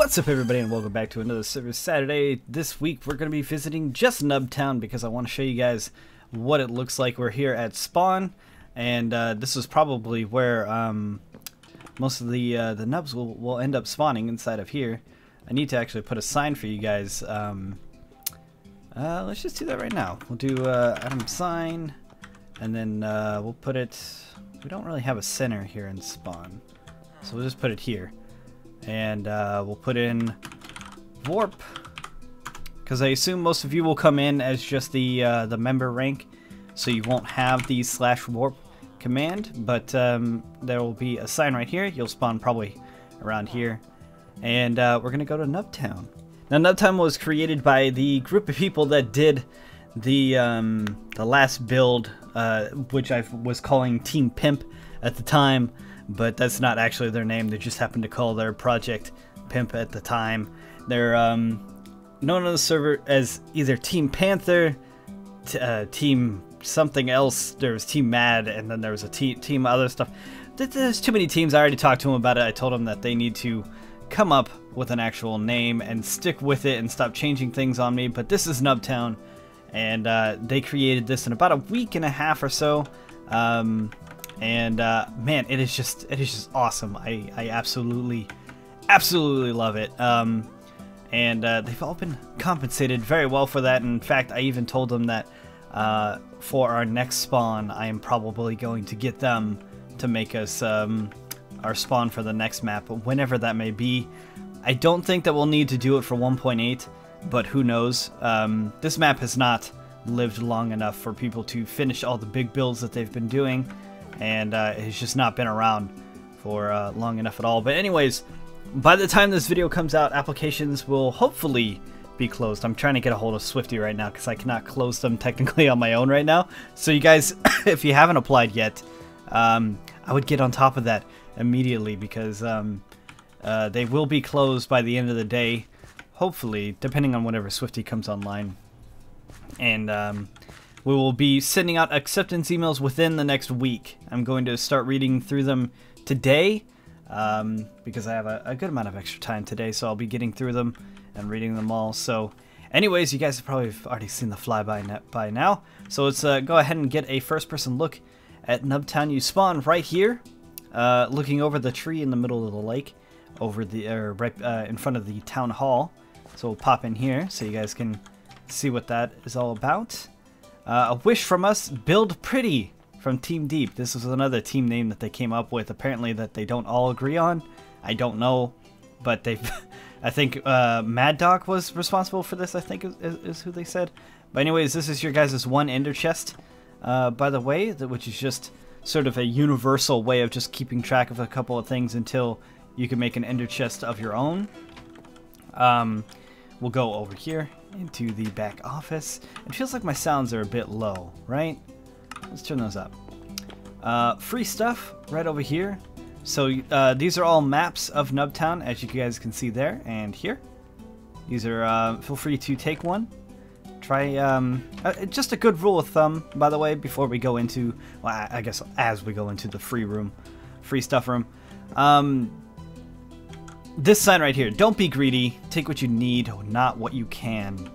What's up, everybody, and welcome back to another Server Saturday. This week we're going to be visiting just Nub Town because I want to show you guys what it looks like. We're here at spawn, and this is probably where most of the nubs will end up spawning inside of here. I need to actually put a sign for you guys. Let's just do that right now. We'll do item sign, and then we'll put it. We don't really have a center here in spawn, so we'll just put it here. And we'll put in warp, because I assume most of you will come in as just the member rank, so you won't have the /warp command. But there will be a sign right here. You'll spawn probably around here, and we're gonna go to Nubtown. Now, Nubtown was created by the group of people that did the last build, which I was calling Team Pimp at the time. But that's not actually their name. They just happened to call their project Pimp at the time. They're known on the server as either Team Panther, Team something else. There was Team Mad, and then there was a team other stuff. There's too many teams. I already talked to them about it. I told them that they need to come up with an actual name and stick with it and stop changing things on me. But this is Nubtown, and they created this in about a week and a half or so. And man, it is just awesome. I absolutely love it. And they've all been compensated very well for that. In fact, I even told them that for our next spawn, I am probably going to get them to make us our spawn for the next map, whenever that may be. I don't think that we'll need to do it for 1.8, but who knows. This map has not lived long enough for people to finish all the big builds that they've been doing. And it's just not been around for long enough at all. But anyways, by the time this video comes out, applications will hopefully be closed. I'm trying to get a hold of Swifty right now because I cannot close them technically on my own right now. So you guys, if you haven't applied yet, I would get on top of that immediately, because they will be closed by the end of the day, hopefully, depending on whenever Swifty comes online. And we will be sending out acceptance emails within the next week. I'm going to start reading through them today, because I have a good amount of extra time today, so I'll be getting through them and reading them all. So anyways, you guys have probably already seen the flyby by now. So let's go ahead and get a first-person look at Nubtown. You spawn right here, looking over the tree in the middle of the lake, over the right in front of the town hall. So we'll pop in here so you guys can see what that is all about. A wish from us, build pretty, from Team Deep. This is another team name that they came up with, apparently, that they don't all agree on. I don't know, but they've I think Mad Dog was responsible for this, I think is who they said. But anyways, this is your guys' one ender chest, by the way, which is just sort of a universal way of just keeping track of a couple of things until you can make an ender chest of your own. We'll go over here into the back office. It feels like my sounds are a bit low, right? Let's turn those up. Free stuff right over here. So these are all maps of Nubtown, as you guys can see there and here. These are, feel free to take one. Try, just a good rule of thumb, by the way, before we go into, well, I guess as we go into the free stuff room. This sign right here, don't be greedy, take what you need, not what you can.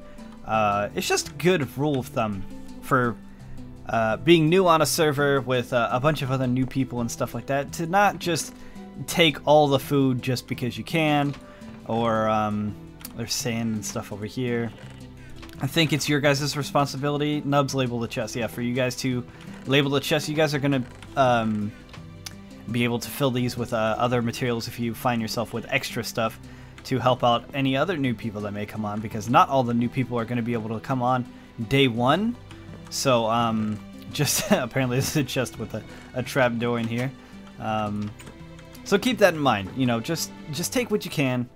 It's just a good rule of thumb for being new on a server with a bunch of other new people and stuff like that, to not just take all the food just because you can, or there's sand and stuff over here. I think it's your guys' responsibility. Nubs, label the chest. Yeah, for you guys to label the chest. You guys are going to be able to fill these with other materials if you find yourself with extra stuff, to help out any other new people that may come on, because not all the new people are going to be able to come on day one. So just apparently this is a chest with a trap door in here, so keep that in mind. You know, just take what you can.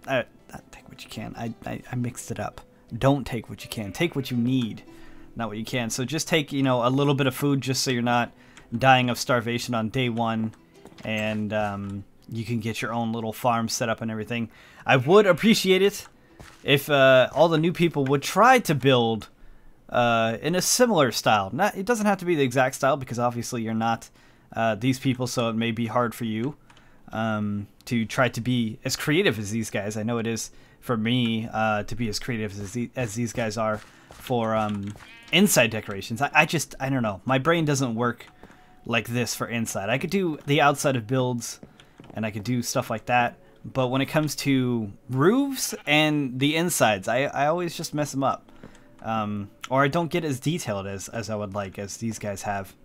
Not take what you can, I mixed it up. Don't take what you can, take what you need, not what you can. So just take, you know, a little bit of food, just so you're not dying of starvation on day one, and you can get your own little farm set up and everything. I would appreciate it if all the new people would try to build in a similar style. It doesn't have to be the exact style, because obviously you're not these people, so it may be hard for you. to try to be as creative as these guys. I know it is for me to be as creative as these guys are for inside decorations. I don't know. My brain doesn't work like this for inside. I could do the outside of builds, and I could do stuff like that. But when it comes to roofs and the insides, I always just mess them up. Or I don't get as detailed as I would like, as these guys have.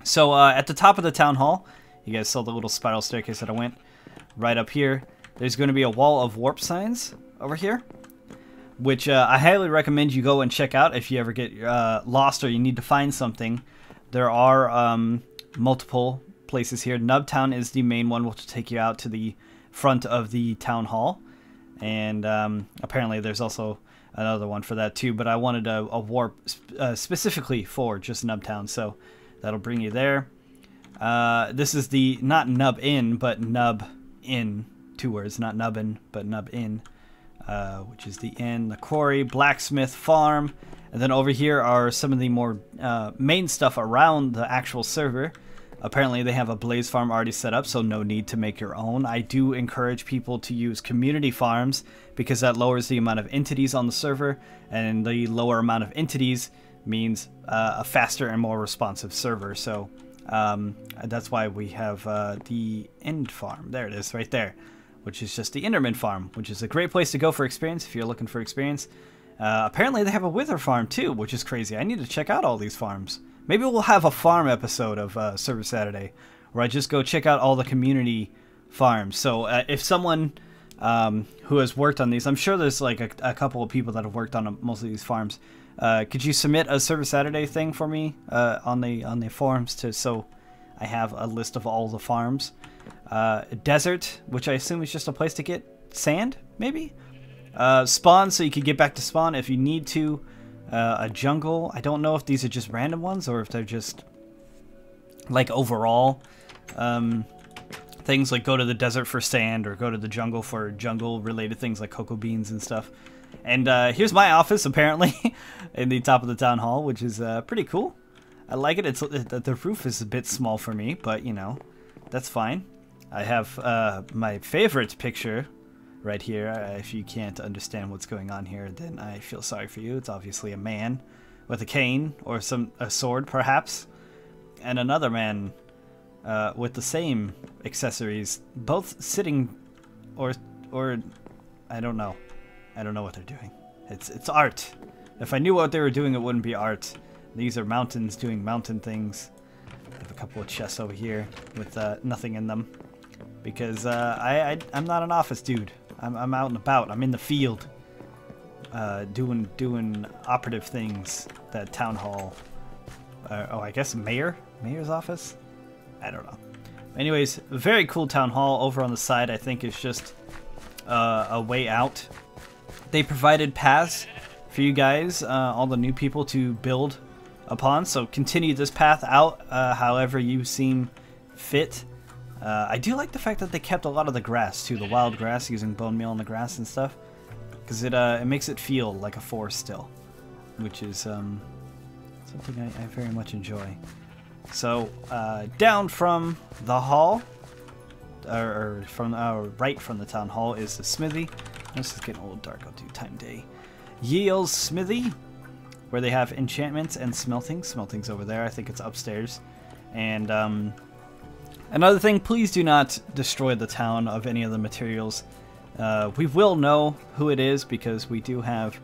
So at the top of the town hall, you guys saw the little spiral staircase that I went right up here. There's going to be a wall of warp signs over here, which I highly recommend you go and check out if you ever get lost or you need to find something. There are multiple places here. Nubtown is the main one, which will take you out to the front of the town hall. And apparently there's also another one for that too. But I wanted a warp specifically for just Nubtown, so that'll bring you there. This is the, not Nub Inn, but Nub Inn. 2 words, not Nubbin, but Nub Inn. Which is the inn, the quarry, blacksmith, farm. And then over here are some of the more main stuff around the actual server. Apparently they have a blaze farm already set up, so no need to make your own. I do encourage people to use community farms because that lowers the amount of entities on the server, and the lower amount of entities means a faster and more responsive server. So that's why we have the end farm. There it is, right there, which is just the Enderman farm, which is a great place to go for experience if you're looking for experience. Apparently they have a wither farm too, which is crazy. I need to check out all these farms. Maybe we'll have a farm episode of Server Saturday where I just go check out all the community farms. So if someone who has worked on these, I'm sure there's like a couple of people that have worked on most of these farms. Could you submit a Server Saturday thing for me on the forums so I have a list of all the farms? Desert, which I assume is just a place to get sand, maybe? Spawn, so you can get back to spawn if you need to. A jungle. I don't know if these are just random ones or if they're just like overall things, like go to the desert for sand or go to the jungle for jungle related things like cocoa beans and stuff. And here's my office apparently in the top of the town hall, which is pretty cool. I like it. The roof is a bit small for me, but you know, that's fine. I have my favorite picture right here. If you can't understand what's going on here, then I feel sorry for you. It's obviously a man with a cane or a sword perhaps, and another man with the same accessories, both sitting or I don't know what they're doing. It's art. If I knew what they were doing, it wouldn't be art. These are mountains doing mountain things. I have a couple of chests over here with nothing in them because I'm not an office dude. I'm out and about. I'm in the field, doing operative things. That town hall. Oh, I guess mayor's office. I don't know. Anyways, very cool town hall. Over on the side, I think is just a way out. They provided paths for you guys, all the new people, to build upon. So continue this path out, however you seem fit. I do like the fact that they kept a lot of the grass too, the wild grass, using bone meal in the grass and stuff, because it makes it feel like a forest still, which is something I very much enjoy. So down from the hall, or from right from the town hall, is the smithy. This is getting a little dark. I'll do time day. Yeel's smithy, where they have enchantments and smelting. Smelting's over there. I think it's upstairs. And another thing, please do not destroy the town of any of the materials. We will know who it is because we do have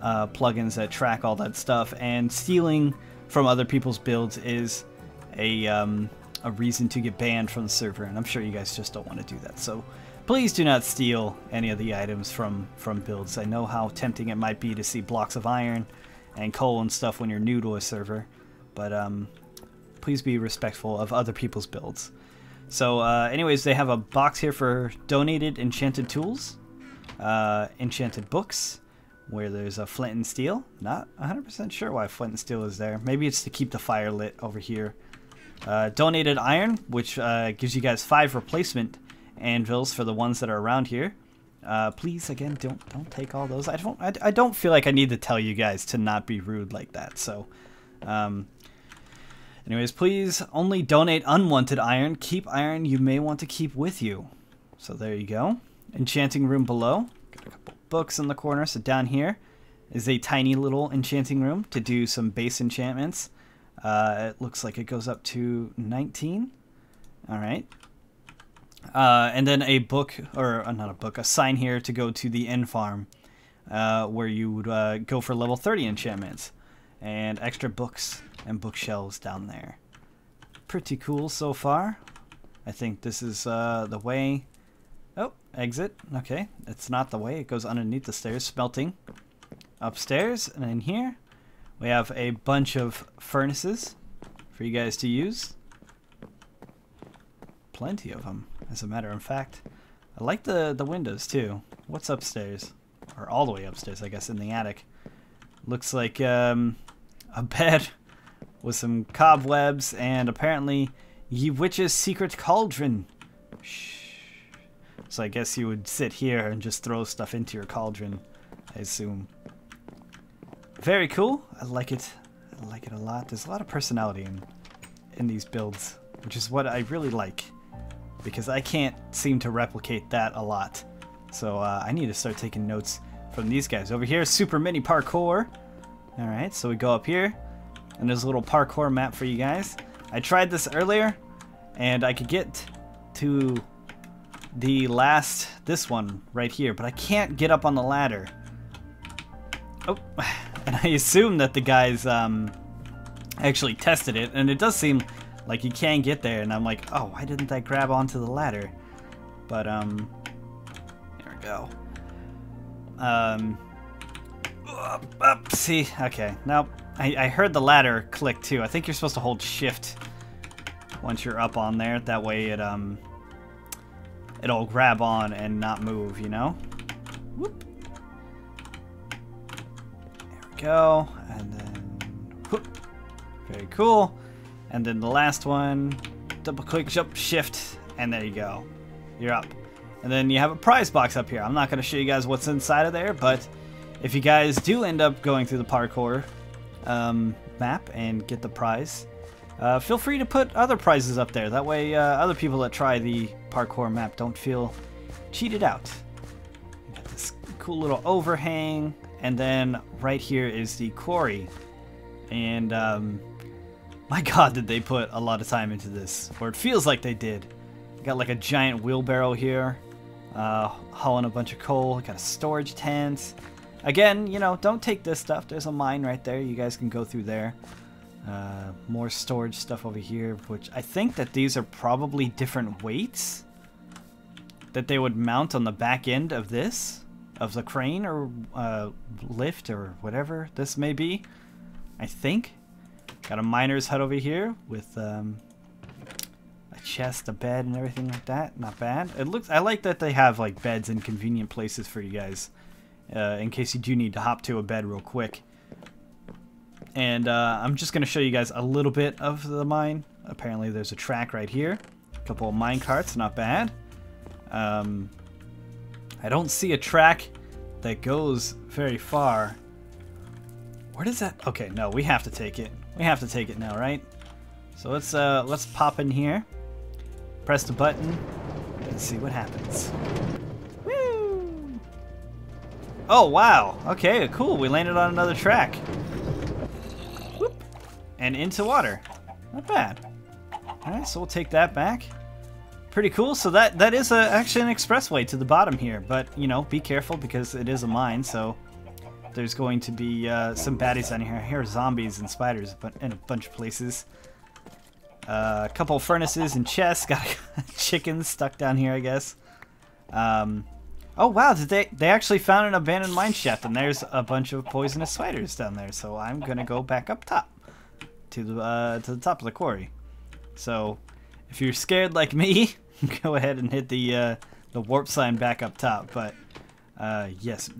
plugins that track all that stuff, and stealing from other people's builds is a reason to get banned from the server, and I'm sure you guys just don't want to do that. So please do not steal any of the items from builds. I know how tempting it might be to see blocks of iron and coal and stuff when you're new to a server, but please be respectful of other people's builds. So anyways, they have a box here for donated enchanted tools, enchanted books, where there's a flint and steel. Not 100% sure why flint and steel is there. Maybe it's to keep the fire lit over here. Donated iron, which gives you guys 5 replacement anvils for the ones that are around here. Please, again, don't take all those. I don't feel like I need to tell you guys to not be rude like that. So Anyways, please only donate unwanted iron. Keep iron you may want to keep with you. So there you go. Enchanting room below. Got a couple books in the corner. So down here is a tiny little enchanting room to do some base enchantments. It looks like it goes up to 19. Alright. And then a book, or not a book, a sign here to go to the end farm. Where you would go for level 30 enchantments. And extra books and bookshelves down there. Pretty cool so far. I think this is the way. Oh, exit. Okay, it's not the way. It goes underneath the stairs. Smelting. Upstairs and in here we have a bunch of furnaces for you guys to use. Plenty of them, as a matter of fact. I like the windows too. What's upstairs? Or all the way upstairs, I guess, in the attic. Looks like a bed with some cobwebs and apparently Ye Witch's secret cauldron. Shh. So I guess you would sit here and just throw stuff into your cauldron, I assume. Very cool. I like it. I like it a lot. There's a lot of personality in these builds, which is what I really like, because I can't seem to replicate that a lot. So I need to start taking notes from these guys. Over here, super mini parkour. Alright, so we go up here, and there's a little parkour map for you guys. I tried this earlier, and I could get to this one right here, but I can't get up on the ladder. Oh, and I assume that the guys actually tested it, and it does seem like you can get there, and I'm like, oh, why didn't I grab onto the ladder? But, there we go. See, okay, now I heard the ladder click too. I think you're supposed to hold shift once you're up on there. That way it'll grab on and not move, you know? Whoop. There we go, and then whoop. Very cool. And then the last one, double click, jump, shift, and there you go. You're up. And then you have a prize box up here. I'm not going to show you guys what's inside of there, but if you guys do end up going through the parkour map and get the prize, feel free to put other prizes up there. That way other people that try the parkour map don't feel cheated out. You got this cool little overhang, and then right here is the quarry. And my god, did they put a lot of time into this, or it feels like they did. Got like a giant wheelbarrow here, hauling a bunch of coal. Got a storage tent. Again, you know, don't take this stuff. There's a mine right there. You guys can go through there. More storage stuff over here, which I think that these are probably different weights that they would mount on the back end of this, of the crane or lift or whatever this may be. I think. Got a miner's hut over here with a chest, a bed, and everything like that. Not bad. It looks. I like that they have like beds in convenient places for you guys, in case you do need to hop to a bed real quick. And I'm just gonna show you guys a little bit of the mine. Apparently, there's a track right here. A couple of mine carts. Not bad. I don't see a track that goes very far. Where does that? Okay, no, we have to take it. We have to take it now, right? So let's pop in here, press the button, and see what happens. Woo! Oh wow! Okay, cool. We landed on another track. Whoop! And into water. Not bad. All right, so we'll take that back. Pretty cool. So that is actually an expressway to the bottom here, but you know, be careful because it is a mine. So there's going to be some baddies down here. I hear zombies and spiders, but in a bunch of places. A couple of furnaces and chests. Got chickens stuck down here, I guess. Oh wow! Did they actually found an abandoned mine shaft, and there's a bunch of poisonous spiders down there. So I'm gonna go back up top to the top of the quarry. So if you're scared like me, go ahead and hit the warp sign back up top. But yes.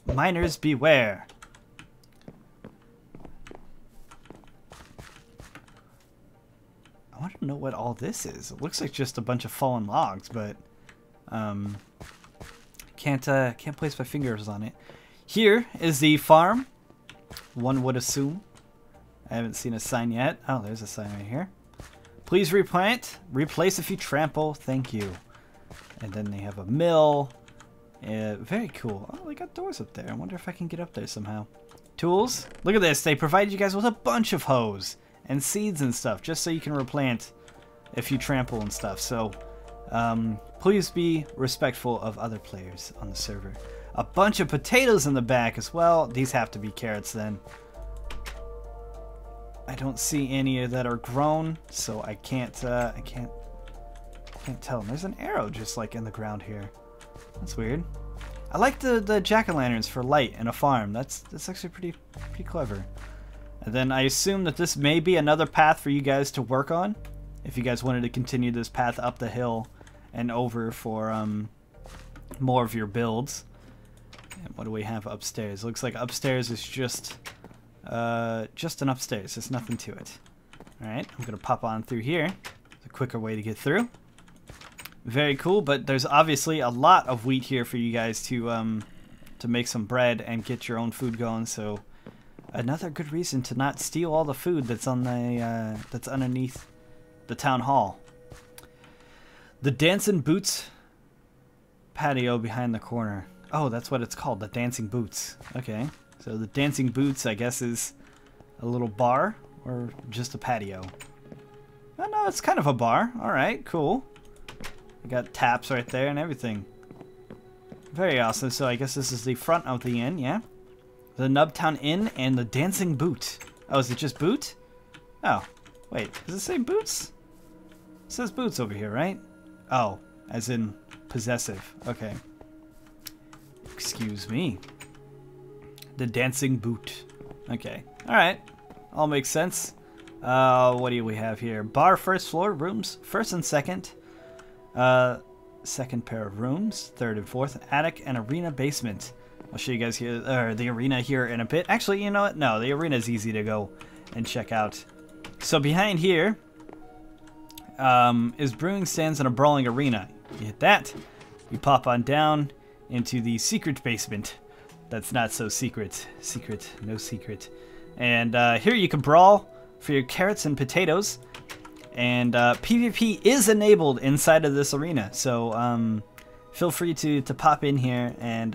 Miners beware. I want to know what all this is. It looks like just a bunch of fallen logs, but can't place my fingers on it. Here is the farm, one would assume. I haven't seen a sign yet. Oh, there's a sign right here. Please replant. Replace if you trample. Thank you. And then they have a mill. Very cool. Oh, they got doors up there. I wonder if I can get up there somehow. Tools. Look at this. They provided you guys with a bunch of hoes and seeds and stuff just so you can replant if you trample and stuff. So please be respectful of other players on the server. A bunch of potatoes in the back as well. These have to be carrots then. I don't see any that are grown, so I can't tell. There's an arrow just like in the ground here. That's weird. I like the jack-o'-lanterns for light in a farm. That's actually pretty clever. And then I assume that this may be another path for you guys to work on, if you guys wanted to continue this path up the hill and over for more of your builds. And what do we have upstairs? Looks like upstairs is just an upstairs. There's nothing to it. Alright, I'm gonna pop on through here. It's a quicker way to get through. Very cool, but there's obviously a lot of wheat here for you guys to make some bread and get your own food going. So another good reason to not steal all the food that's on the that's underneath the town hall. The Dancing Boots patio behind the corner. Oh, that's what it's called, the Dancing Boots. Okay, so the Dancing Boots, I guess, is a little bar or just a patio. Oh no, it's kind of a bar. All right, cool. We got taps right there and everything. Very awesome. So I guess this is the front of the inn, yeah? The Nubtown Inn and the Dancing Boot. Oh, is it just boot? Oh, wait. Does it say boots? It says boots over here, right? Oh, as in possessive. Okay. Excuse me. The Dancing Boot. Okay. Alright. All makes sense. What do we have here? Bar first floor, rooms first and second. Second pair of rooms, third and fourth, attic and arena basement. I'll show you guys here, the arena here in a bit. Actually, you know what? No, the arena is easy to go and check out. So behind here is brewing stands and a brawling arena. You hit that, you pop on down into the secret basement. That's not so secret. Secret, no secret. And here you can brawl for your carrots and potatoes. And PvP is enabled inside of this arena, so feel free to pop in here and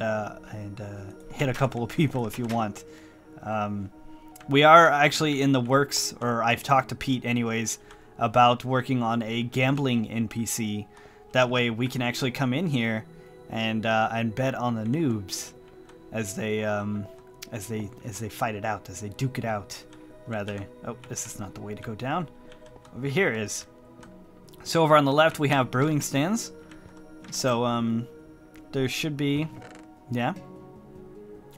hit a couple of people if you want. We are actually in the works, or I've talked to Pete anyways, about working on a gambling NPC. That way we can actually come in here and bet on the noobs as they fight it out, as they duke it out, rather. Oh, this is not the way to go down. Over here is. So over on the left we have brewing stands. So there should be, yeah,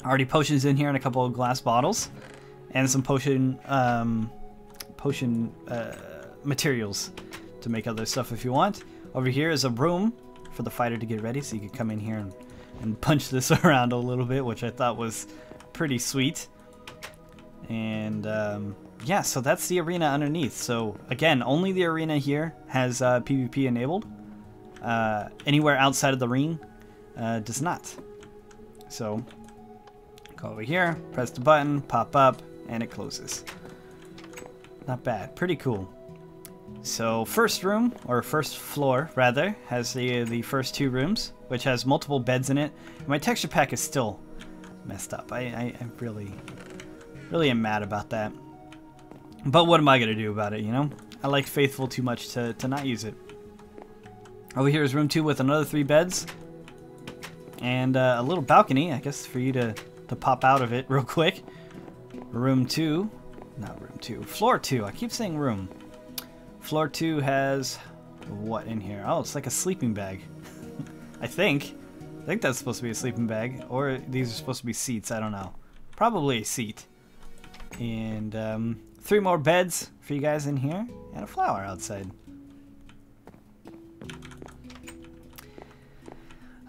already potions in here and a couple of glass bottles, and some potion materials to make other stuff if you want. Over here is a room for the fighter to get ready, so you can come in here and punch this around a little bit, which I thought was pretty sweet. And yeah, so that's the arena underneath. So again, only the arena here has PvP enabled. Anywhere outside of the ring does not. So go over here, press the button, pop up, and it closes. Not bad, pretty cool. So first room, or first floor rather, has the first two rooms, which has multiple beds in it. My texture pack is still messed up. I really am mad about that. But what am I going to do about it, you know? I like Faithful too much to not use it. Over here is room 2 with another 3 beds. And a little balcony, I guess, for you to pop out of it real quick. Room 2. Not room 2. Floor 2. I keep saying room. Floor 2 has what in here? Oh, it's like a sleeping bag. I think that's supposed to be a sleeping bag. Or these are supposed to be seats. I don't know. Probably a seat. And 3 more beds for you guys in here, and a flower outside.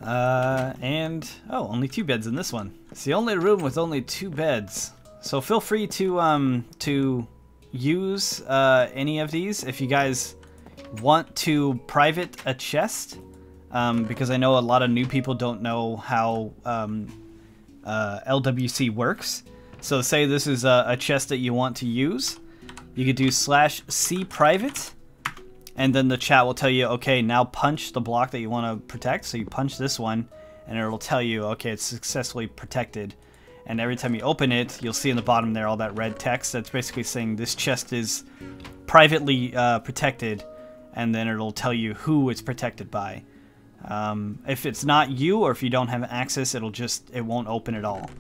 And oh, only 2 beds in this one. It's the only room with only 2 beds. So feel free to use any of these if you guys want to private a chest, because I know a lot of new people don't know how LWC works. So say this is a chest that you want to use. You could do /c private, and then the chat will tell you, okay, now punch the block that you want to protect. So you punch this one, and it'll tell you, okay, it's successfully protected. And every time you open it, you'll see in the bottom there all that red text. That's basically saying this chest is privately protected, and then it'll tell you who it's protected by. If it's not you, or if you don't have access, it won't open at all.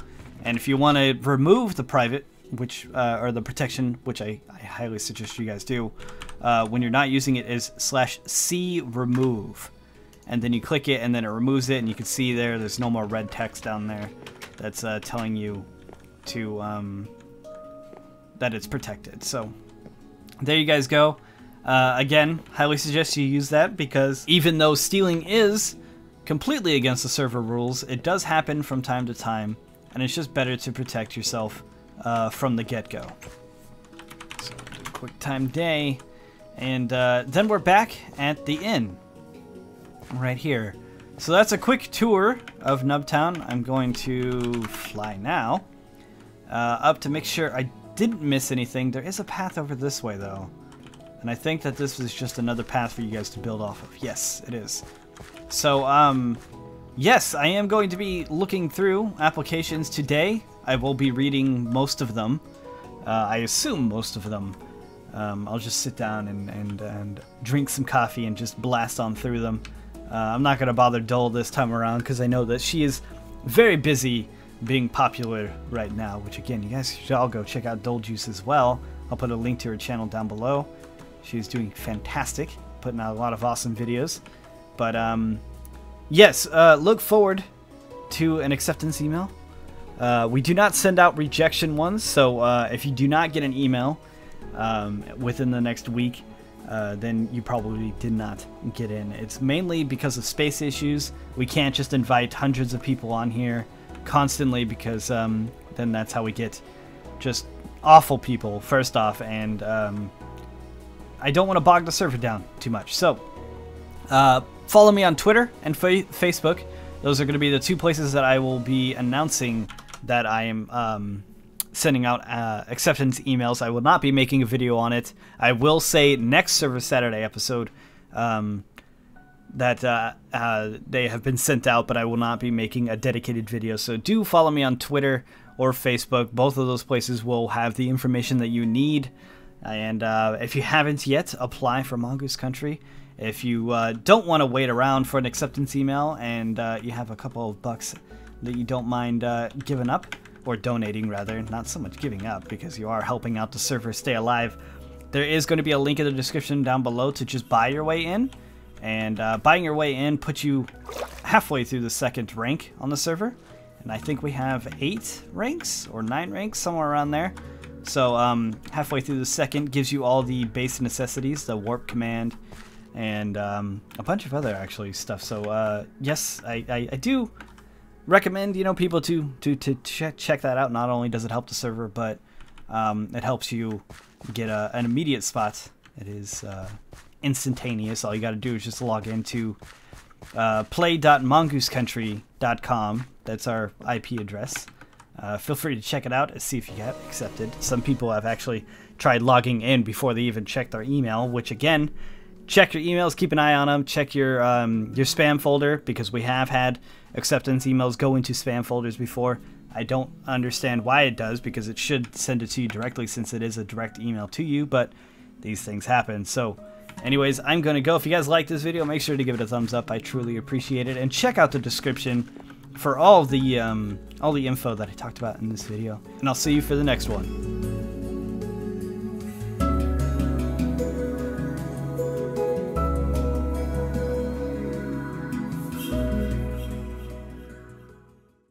And if you want to remove the private, which or the protection, which I highly suggest you guys do, when you're not using it, is /c remove, and then you click it, and then it removes it, and you can see there's no more red text down there that's telling you to that it's protected. So there you guys go. Again, highly suggest you use that, because even though stealing is completely against the server rules, it does happen from time to time, and it's just better to protect yourself from the get-go. So do a quick time day, and then we're back at the inn right here. So that's a quick tour of Nubtown. I'm going to fly now up to make sure I didn't miss anything. There is a path over this way though, and I think that this is just another path for you guys to build off of. Yes, it is. So yes, I am going to be looking through applications today. I will be reading most of them. I assume most of them. I'll just sit down and drink some coffee and just blast on through them. I'm not going to bother Dole this time around, because I know that she is very busy being popular right now, which again, you guys should all go check out Duljuice as well. I'll put a link to her channel down below. She's doing fantastic, putting out a lot of awesome videos. But yes, look forward to an acceptance email. We do not send out rejection ones, so if you do not get an email within the next week, then you probably did not get in. It's mainly because of space issues. We can't just invite hundreds of people on here constantly, because then that's how we get just awful people, first off, and I don't want to bog the server down too much. So follow me on Twitter and Facebook. Those are going to be the two places that I will be announcing that I am sending out acceptance emails. I will not be making a video on it. I will say next Server Saturday episode that they have been sent out, but I will not be making a dedicated video. So do follow me on Twitter or Facebook. Both of those places will have the information that you need. And if you haven't yet, apply for Mongoose Country. If you don't want to wait around for an acceptance email, and you have a couple of bucks that you don't mind giving up, or donating rather, not so much giving up, because you are helping out the server stay alive, there is going to be a link in the description down below to just buy your way in. And buying your way in puts you halfway through the second rank on the server. And I think we have 8 ranks or 9 ranks, somewhere around there. So halfway through the second gives you all the base necessities, the warp command, and a bunch of other actually stuff. So yes, I do recommend, you know, people to check that out. Not only does it help the server, but it helps you get an immediate spot. It is instantaneous. All you got to do is just log into play.mongoosecountry.com. That's our IP address. Feel free to check it out and see if you get accepted. Some people have actually tried logging in before they even check their email, which again, check your emails, keep an eye on them, check your spam folder, because we have had acceptance emails go into spam folders before. I don't understand why it does, because it should send it to you directly since it is a direct email to you, but these things happen. So anyways, I'm going to go. If you guys like this video, make sure to give it a thumbs up. I truly appreciate it. And check out the description for all the info that I talked about in this video. And I'll see you for the next one.